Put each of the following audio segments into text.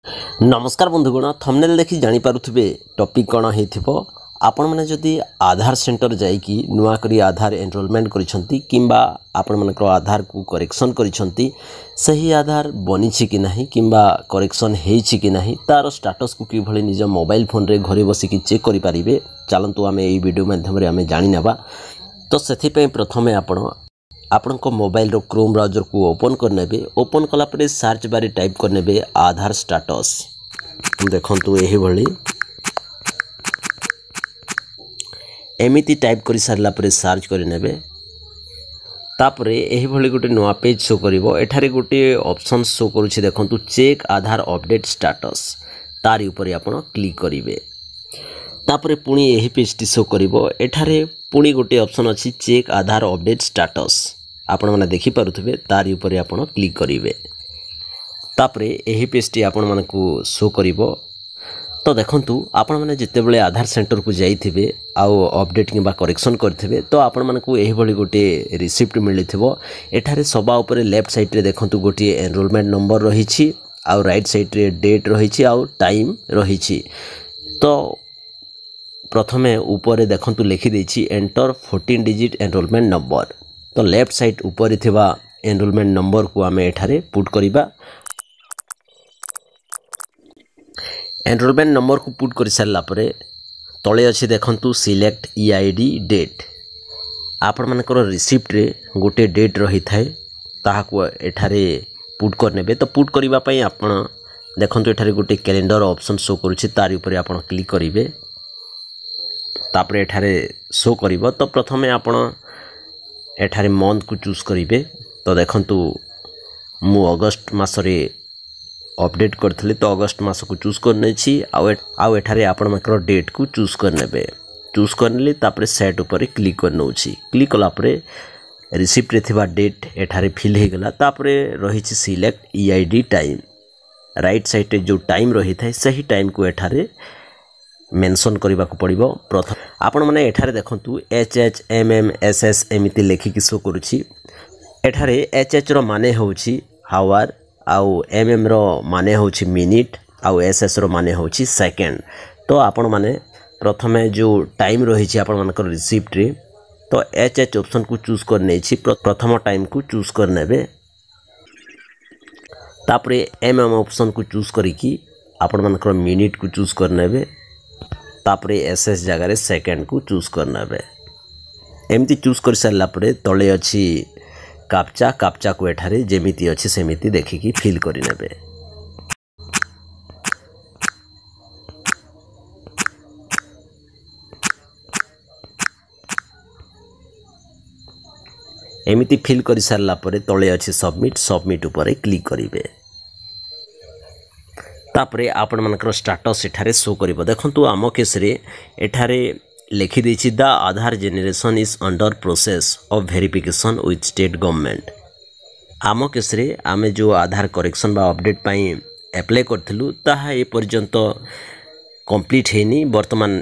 नमस्कार बंधुगण थंबनेल देखि जानि पारुथिबे टॉपिक कोन हेथिबो आपण माने जदि आधार सेंटर जाइकी नुआ करी आधार एनरोलमेंट करिसंती किंबा आपण मानकर आधार को करेक्शन करिसंती सही आधार बनिछि कि नाही किंबा करेक्शन हेछि कि नाही तार स्टेटस को कि भली निज मोबाइल फोन रे घरे बसी कि चेक करि परिबे। चलंतु आमे एई वीडियो माध्यम रे आमे जानि नेबा। तो सेथि पे प्रथमे आपण को मोबाइल रो क्रोम ब्राउजर को ओपन करनेबे। ओपन कला परे सर्च बारे टाइप करनेबे आधार स्टेटस। देखंतु एही भली एमिति टाइप करि सारला परे सर्च करि नेबे। तापरे एही भली गोटे नवा पेज शो करिवो। एठारे गोटे ऑप्शन शो करूछि देखंतु चेक आधार अपडेट स्टेटस। तारि ऊपर आपण क्लिक करिवे। तापरे पुणी एही पेज टी शो करिवो। एठारे पुणी गोटे ऑप्शन अछि चेक आधार अपडेट स्टेटस। आपण माने देखि पारुथिबे तारि ऊपर आपण क्लिक करिवे। तापरे एही पेज टी आपण मानकु शो करिवो। तो देखंतु आपण माने जते बेले आधार सेंटर को जाइथिबे आउ अपडेट किबा करेक्शन करथिबे तो आपण मानकु एही भली गोटे रिसिप्ट मिलिथिबो। एठारे सबा ऊपर लेफ्ट साइड रे देखंतु गोटे एनरोलमेंट नंबर रहिछि आउ राइट साइड रे डेट रहिछि आउ टाइम रहिछि। तो प्रथमे ऊपर देखंतु लिखि देछि एंटर 14 डिजिट एनरोलमेंट नंबर। तो लेफ्ट साइड ऊपर थिबा एनरोलमेंट नंबर को आमे एठारे पुट करिबा। एनरोलमेंट नंबर को पुट कर सारला परे तळे अछि देखंतु सिलेक्ट ईआईडी डेट। आपण मानकर रिसिप्ट रे गोटे डेट रही थाए ताहाको एठारे पुट करनेबे। तो पुट करिबा पई आपण देखंतु एठारे गोटे कैलेंडर ऑप्शन शो करूछि तारि ऊपर आपण क्लिक करिवे। तापरे एठारे शो करिवो। तो प्रथमे आपण एठारे मंथ को चूज करिवे। तो देखंतु मु अगस्त मासरे अपडेट करथले तो अगस्त मास को चूज करने छी आउ एठारे आपण मानकर डेट को चूज करनेबे। चूज करनेली तापरे सेट ऊपर क्लिक करनौ छी। क्लिक कला परे रिसिप्ट रे थिबा डेट एठारे फिल हे गला। तापरे रही छी select EID time. Right side रे जो टाइम रही थाए सही टाइम को एठारे मेंशन करबा को पड़िबो। प्रथम आपण माने एठारे देखंतु HHMMSS एमिति लेखि कि शो करूछि। एठारे HH रो माने होछि हावर आउ MM रो माने होछि मिनिट आउ SS रो माने होछि सेकंड। तो आपण माने प्रथमे जो टाइम रही छी आपण मानकर रिसिप्ट रे तो HH ऑप्शन को चूज करने छी। प्रथम टाइम को चूज करनेबे। तापरे MM ऑप्शन को चूज करिकी आपण मानकर मिनिट को चूज करनेबे। तापरे SS जगह रे सेकंड को चूज करनेबे। एमती चूज कर सारला परे तळे अछि काप्चा। काप्चा को एठारे जेमिति अछि सेमिति देखिकी फिल करि नेबे। एमिति फिल करि सारला परे तळे अछि सबमिट। सबमिट ऊपर क्लिक करिवे। तापरे आपण मानकर स्टेटस एठारे शो करिवो। देखंतु आम केस रे एठारे लिखि देछि the Aadhaar generation is under process of verification with state government. आम केस रे आमे जो आधार करेक्शन बा अपडेट पई अप्लाई करथिलु ताहा ए पर्यंत कंप्लीट हेनी। वर्तमान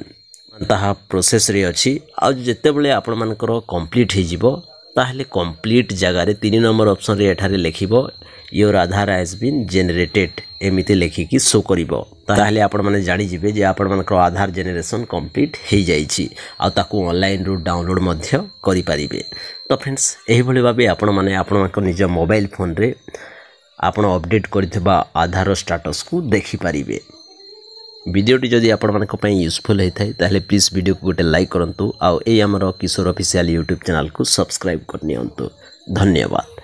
ताहा प्रोसेस रे अछि। आ जते बेले आपण मानकर कंप्लीट हे जिवो ताहले कंप्लीट जगह रे 3 नंबर ऑप्शन रे एठारे लिखिबो your Aadhaar has been generated एमिति लेखिकी शो करिवो। ताहले आपण माने जानि जिवे जे आपण मानकर आधार जेनरेशन कंप्लीट हे जाइछि आ ताकू ऑनलाइन रो डाउनलोड मध्य करि परिबे। तो फ्रेंड्स एही भली भाबे आपण माने आपण मानकर निज मोबाइल फोन रे आपण अपडेट करथिबा आधार स्टेटस को देखि परिबे। वीडियोटी जदि आपण मानक पई यूजफुल हे थाए ताहले प्लीज वीडियो को गोटे लाइक करंतु आ ए हमर किशोर ऑफिशियल यूट्यूब चैनल को सब्सक्राइब करनियंतु। धन्यवाद।